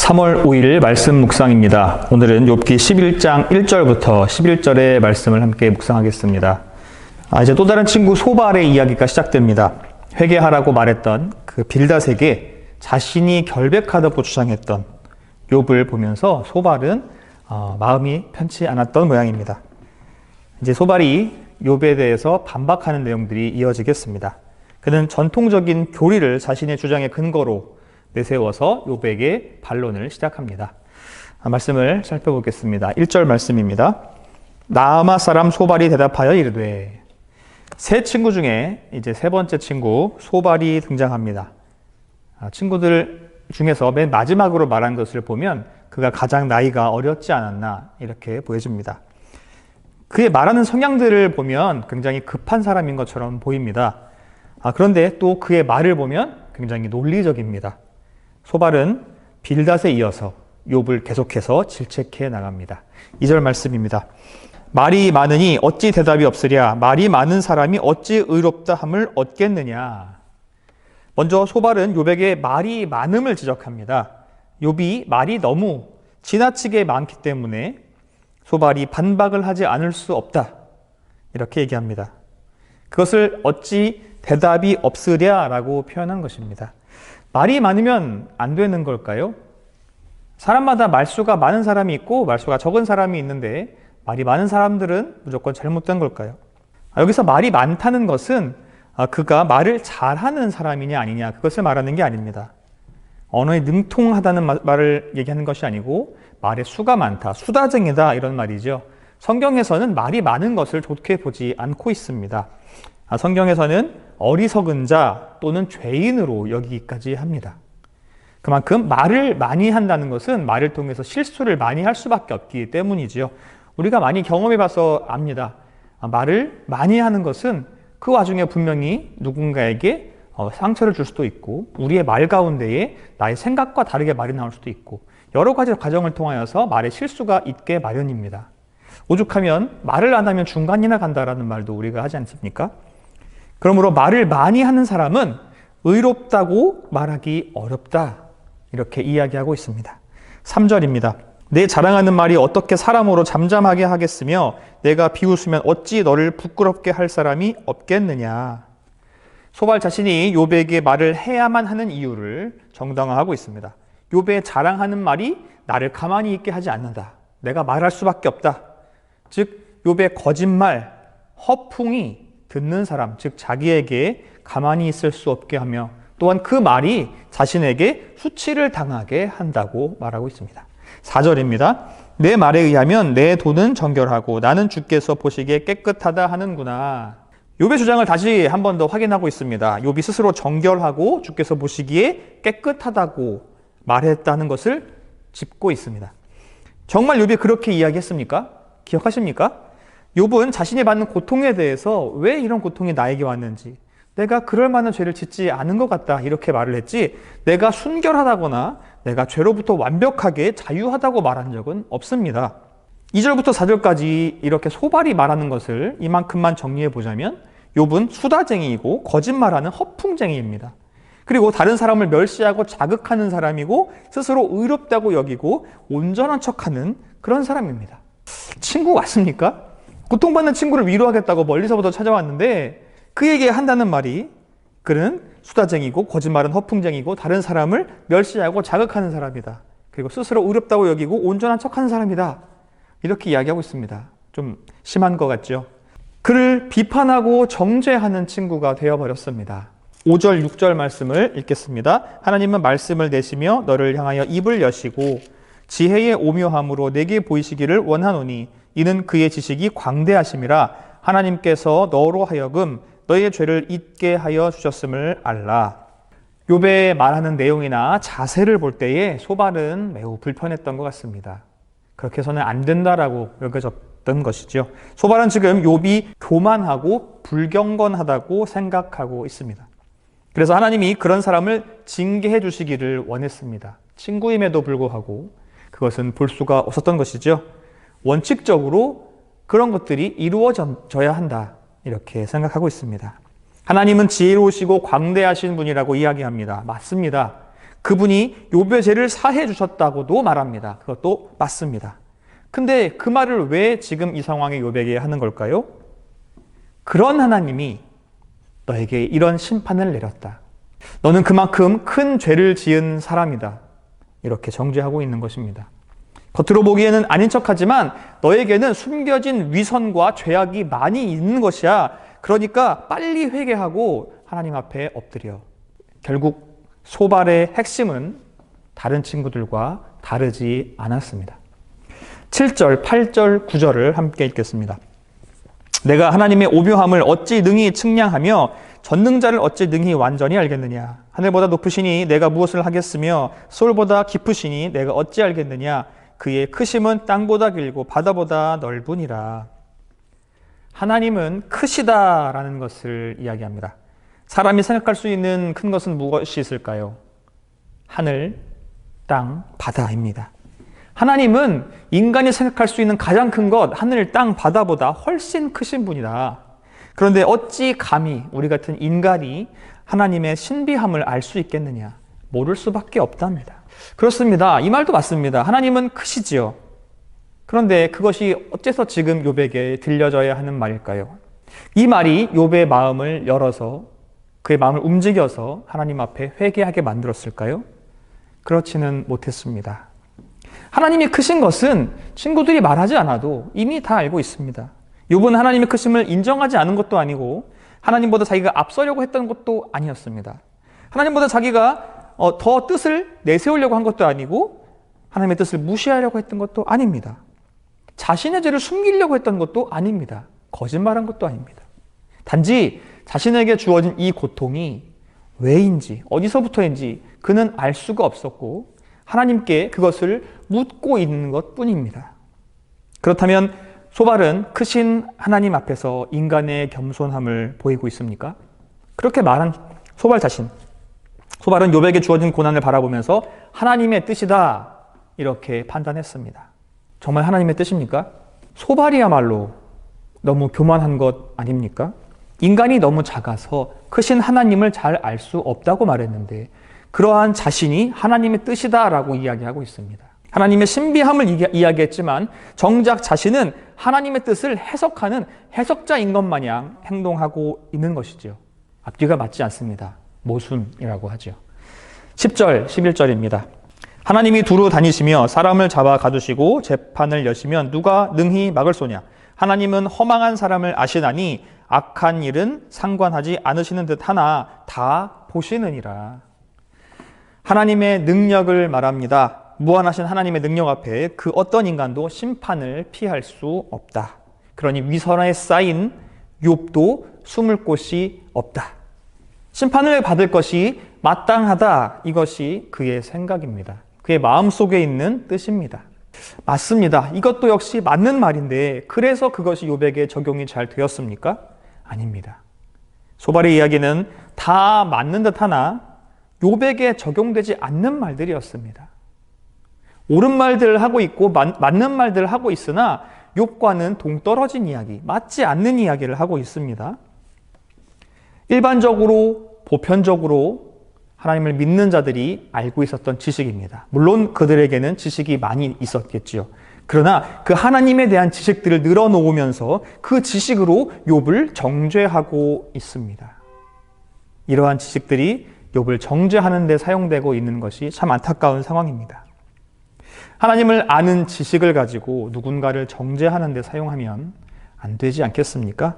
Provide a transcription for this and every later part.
3월 5일 말씀 묵상입니다. 오늘은 욥기 11장 1절부터 11절의 말씀을 함께 묵상하겠습니다. 이제 또 다른 친구 소발의 이야기가 시작됩니다. 회개하라고 말했던 그 빌닷에게 자신이 결백하다고 주장했던 욥을 보면서 소발은 마음이 편치 않았던 모양입니다. 이제 소발이 욥에 대해서 반박하는 내용들이 이어지겠습니다. 그는 전통적인 교리를 자신의 주장의 근거로 내세워서 욥에게 반론을 시작합니다. 말씀을 살펴보겠습니다. 1절 말씀입니다. 나아마 사람 소발이 대답하여 이르되. 세 친구 중에 이제 세 번째 친구 소발이 등장합니다. 친구들 중에서 맨 마지막으로 말한 것을 보면 그가 가장 나이가 어렸지 않았나 이렇게 보여집니다. 그의 말하는 성향들을 보면 굉장히 급한 사람인 것처럼 보입니다. 그런데 또 그의 말을 보면 굉장히 논리적입니다. 소발은 빌닷에 이어서 욥을 계속해서 질책해 나갑니다. 2절 말씀입니다. 말이 많으니 어찌 대답이 없으랴. 말이 많은 사람이 어찌 의롭다 함을 얻겠느냐. 먼저 소발은 욥에게 말이 많음을 지적합니다. 욥이 말이 너무 지나치게 많기 때문에 소발이 반박을 하지 않을 수 없다. 이렇게 얘기합니다. 그것을 어찌 대답이 없으랴 라고 표현한 것입니다. 말이 많으면 안 되는 걸까요? 사람마다 말수가 많은 사람이 있고 말수가 적은 사람이 있는데 말이 많은 사람들은 무조건 잘못된 걸까요? 여기서 말이 많다는 것은 그가 말을 잘하는 사람이냐 아니냐 그것을 말하는 게 아닙니다. 언어에 능통하다는 말을 얘기하는 것이 아니고 말의 수가 많다, 수다쟁이다 이런 말이죠. 성경에서는 말이 많은 것을 좋게 보지 않고 있습니다. 성경에서는 어리석은 자 또는 죄인으로 여기기까지 합니다. 그만큼 말을 많이 한다는 것은 말을 통해서 실수를 많이 할 수밖에 없기 때문이지요. 우리가 많이 경험해 봐서 압니다. 말을 많이 하는 것은 그 와중에 분명히 누군가에게 상처를 줄 수도 있고 우리의 말 가운데에 나의 생각과 다르게 말이 나올 수도 있고 여러 가지 과정을 통하여서 말에 실수가 있게 마련입니다. 오죽하면 말을 안 하면 중간이나 간다라는 말도 우리가 하지 않습니까? 그러므로 말을 많이 하는 사람은 의롭다고 말하기 어렵다. 이렇게 이야기하고 있습니다. 3절입니다. 내 자랑하는 말이 어떻게 사람으로 잠잠하게 하겠으며 내가 비웃으면 어찌 너를 부끄럽게 할 사람이 없겠느냐. 소발 자신이 욥에게 말을 해야만 하는 이유를 정당화하고 있습니다. 욥의 자랑하는 말이 나를 가만히 있게 하지 않는다. 내가 말할 수밖에 없다. 즉 욥의 거짓말, 허풍이 듣는 사람, 즉 자기에게 가만히 있을 수 없게 하며 또한 그 말이 자신에게 수치를 당하게 한다고 말하고 있습니다. 4절입니다. 내 말에 의하면 내 돈은 정결하고 나는 주께서 보시기에 깨끗하다 하는구나. 욥의 주장을 다시 한 번 더 확인하고 있습니다. 욥이 스스로 정결하고 주께서 보시기에 깨끗하다고 말했다는 것을 짚고 있습니다. 정말 욥이 그렇게 이야기했습니까? 기억하십니까? 욥은 자신이 받는 고통에 대해서 왜 이런 고통이 나에게 왔는지 내가 그럴 만한 죄를 짓지 않은 것 같다 이렇게 말을 했지 내가 순결하다거나 내가 죄로부터 완벽하게 자유하다고 말한 적은 없습니다. 2절부터 4절까지 이렇게 소발이 말하는 것을 이만큼만 정리해 보자면 욥은 수다쟁이이고 거짓말하는 허풍쟁이입니다. 그리고 다른 사람을 멸시하고 자극하는 사람이고 스스로 의롭다고 여기고 온전한 척하는 그런 사람입니다. 친구 맞습니까? 고통받는 친구를 위로하겠다고 멀리서부터 찾아왔는데 그에게 한다는 말이 그는 수다쟁이고 거짓말은 허풍쟁이고 다른 사람을 멸시하고 자극하는 사람이다. 그리고 스스로 의롭다고 여기고 온전한 척하는 사람이다. 이렇게 이야기하고 있습니다. 좀 심한 것 같죠? 그를 비판하고 정죄하는 친구가 되어버렸습니다. 5절, 6절 말씀을 읽겠습니다. 하나님은 말씀을 내시며 너를 향하여 입을 여시고 지혜의 오묘함으로 내게 보이시기를 원하노니 이는 그의 지식이 광대하심이라 하나님께서 너로 하여금 너의 죄를 잊게 하여 주셨음을 알라. 욥의 말하는 내용이나 자세를 볼 때에 소발은 매우 불편했던 것 같습니다. 그렇게 해서는 안 된다라고 여겨졌던 것이죠. 소발은 지금 욥이 교만하고 불경건하다고 생각하고 있습니다. 그래서 하나님이 그런 사람을 징계해 주시기를 원했습니다. 친구임에도 불구하고 그것은 볼 수가 없었던 것이죠. 원칙적으로 그런 것들이 이루어져야 한다 이렇게 생각하고 있습니다. 하나님은 지혜로우시고 광대하신 분이라고 이야기합니다. 맞습니다. 그분이 욥의 죄를 사해 주셨다고도 말합니다. 그것도 맞습니다. 근데 그 말을 왜 지금 이 상황에 욥에게 하는 걸까요? 그런 하나님이 너에게 이런 심판을 내렸다. 너는 그만큼 큰 죄를 지은 사람이다. 이렇게 정죄하고 있는 것입니다. 겉으로 보기에는 아닌 척하지만 너에게는 숨겨진 위선과 죄악이 많이 있는 것이야. 그러니까 빨리 회개하고 하나님 앞에 엎드려. 결국 소발의 핵심은 다른 친구들과 다르지 않았습니다. 7절, 8절, 9절을 함께 읽겠습니다. 내가 하나님의 오묘함을 어찌 능히 측량하며 전능자를 어찌 능히 완전히 알겠느냐. 하늘보다 높으시니 내가 무엇을 하겠으며 소울보다 깊으시니 내가 어찌 알겠느냐. 그의 크심은 땅보다 길고 바다보다 넓으니라. 하나님은 크시다라는 것을 이야기합니다. 사람이 생각할 수 있는 큰 것은 무엇이 있을까요? 하늘, 땅, 바다입니다. 하나님은 인간이 생각할 수 있는 가장 큰 것, 하늘, 땅, 바다보다 훨씬 크신 분이다. 그런데 어찌 감히 우리 같은 인간이 하나님의 신비함을 알 수 있겠느냐? 모를 수밖에 없답니다. 그렇습니다. 이 말도 맞습니다. 하나님은 크시지요. 그런데 그것이 어째서 지금 욥에게 들려져야 하는 말일까요? 이 말이 욥의 마음을 열어서 그의 마음을 움직여서 하나님 앞에 회개하게 만들었을까요? 그렇지는 못했습니다. 하나님이 크신 것은 친구들이 말하지 않아도 이미 다 알고 있습니다. 욥은 하나님의 크심을 인정하지 않은 것도 아니고 하나님보다 자기가 앞서려고 했던 것도 아니었습니다. 하나님보다 자기가 더 뜻을 내세우려고 한 것도 아니고 하나님의 뜻을 무시하려고 했던 것도 아닙니다. 자신의 죄를 숨기려고 했던 것도 아닙니다. 거짓말한 것도 아닙니다. 단지 자신에게 주어진 이 고통이 왜인지 어디서부터인지 그는 알 수가 없었고 하나님께 그것을 묻고 있는 것뿐입니다. 그렇다면 소발은 크신 하나님 앞에서 인간의 겸손함을 보이고 있습니까? 그렇게 말한 소발 자신, 소발은 욥에게 주어진 고난을 바라보면서 하나님의 뜻이다 이렇게 판단했습니다. 정말 하나님의 뜻입니까? 소발이야말로 너무 교만한 것 아닙니까? 인간이 너무 작아서 크신 하나님을 잘 알 수 없다고 말했는데 그러한 자신이 하나님의 뜻이다라고 이야기하고 있습니다. 하나님의 신비함을 이야기했지만 정작 자신은 하나님의 뜻을 해석하는 해석자인 것 마냥 행동하고 있는 것이죠. 앞뒤가 맞지 않습니다. 모순이라고 하죠. 10절, 11절입니다. 하나님이 두루 다니시며 사람을 잡아 가두시고 재판을 여시면 누가 능히 막을 소냐. 하나님은 허망한 사람을 아시나니 악한 일은 상관하지 않으시는 듯 하나 다 보시느니라. 하나님의 능력을 말합니다. 무한하신 하나님의 능력 앞에 그 어떤 인간도 심판을 피할 수 없다. 그러니 위선에 쌓인 욥도 숨을 곳이 없다. 심판을 받을 것이 마땅하다. 이것이 그의 생각입니다. 그의 마음속에 있는 뜻입니다. 맞습니다. 이것도 역시 맞는 말인데 그래서 그것이 욥에게 적용이 잘 되었습니까? 아닙니다. 소발의 이야기는 다 맞는 듯 하나 욥에게 적용되지 않는 말들이었습니다. 옳은 말들을 하고 있고 맞는 말들을 하고 있으나 욥과는 동떨어진 이야기, 맞지 않는 이야기를 하고 있습니다. 일반적으로 보편적으로 하나님을 믿는 자들이 알고 있었던 지식입니다. 물론 그들에게는 지식이 많이 있었겠지요. 그러나 그 하나님에 대한 지식들을 늘어놓으면서 그 지식으로 욥을 정죄하고 있습니다. 이러한 지식들이 욥을 정죄하는 데 사용되고 있는 것이 참 안타까운 상황입니다. 하나님을 아는 지식을 가지고 누군가를 정죄하는 데 사용하면 안 되지 않겠습니까?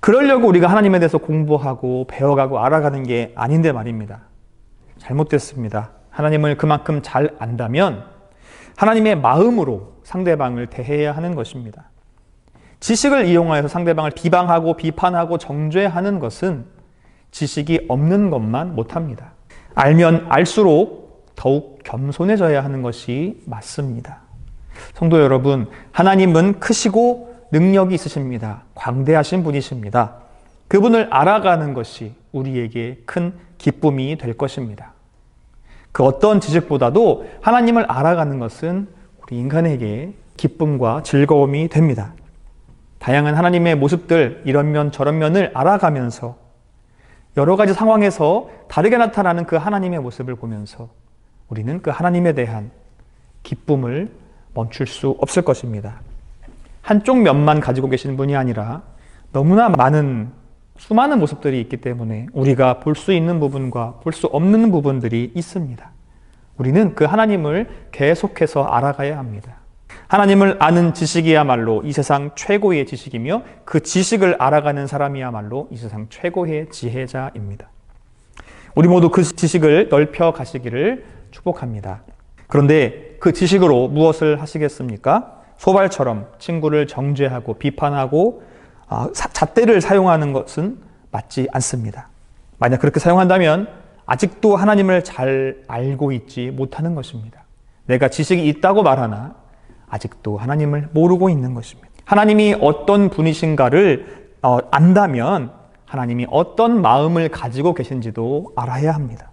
그러려고 우리가 하나님에 대해서 공부하고 배워가고 알아가는 게 아닌데 말입니다. 잘못됐습니다. 하나님을 그만큼 잘 안다면 하나님의 마음으로 상대방을 대해야 하는 것입니다. 지식을 이용하여서 상대방을 비방하고 비판하고 정죄하는 것은 지식이 없는 것만 못합니다. 알면 알수록 더욱 겸손해져야 하는 것이 맞습니다. 성도 여러분, 하나님은 크시고 능력이 있으십니다. 광대하신 분이십니다. 그분을 알아가는 것이 우리에게 큰 기쁨이 될 것입니다. 그 어떤 지식보다도 하나님을 알아가는 것은 우리 인간에게 기쁨과 즐거움이 됩니다. 다양한 하나님의 모습들, 이런 면 저런 면을 알아가면서 여러 가지 상황에서 다르게 나타나는 그 하나님의 모습을 보면서 우리는 그 하나님에 대한 기쁨을 멈출 수 없을 것입니다. 한쪽 면만 가지고 계신 분이 아니라 너무나 수많은 모습들이 있기 때문에 우리가 볼 수 있는 부분과 볼 수 없는 부분들이 있습니다. 우리는 그 하나님을 계속해서 알아가야 합니다. 하나님을 아는 지식이야말로 이 세상 최고의 지식이며 그 지식을 알아가는 사람이야말로 이 세상 최고의 지혜자입니다. 우리 모두 그 지식을 넓혀 가시기를 축복합니다. 그런데 그 지식으로 무엇을 하시겠습니까? 소발처럼 친구를 정죄하고 비판하고 잣대를 사용하는 것은 맞지 않습니다. 만약 그렇게 사용한다면 아직도 하나님을 잘 알고 있지 못하는 것입니다. 내가 지식이 있다고 말하나 아직도 하나님을 모르고 있는 것입니다. 하나님이 어떤 분이신가를 안다면 하나님이 어떤 마음을 가지고 계신지도 알아야 합니다.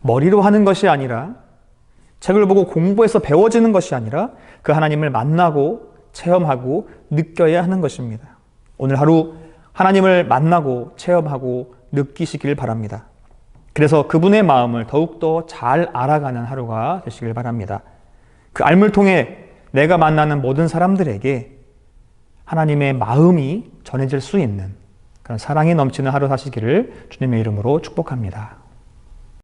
머리로 하는 것이 아니라 책을 보고 공부해서 배워지는 것이 아니라 그 하나님을 만나고 체험하고 느껴야 하는 것입니다. 오늘 하루 하나님을 만나고 체험하고 느끼시길 바랍니다. 그래서 그분의 마음을 더욱더 잘 알아가는 하루가 되시길 바랍니다. 그 알물 통해 내가 만나는 모든 사람들에게 하나님의 마음이 전해질 수 있는 그런 사랑이 넘치는 하루 사시기를 주님의 이름으로 축복합니다.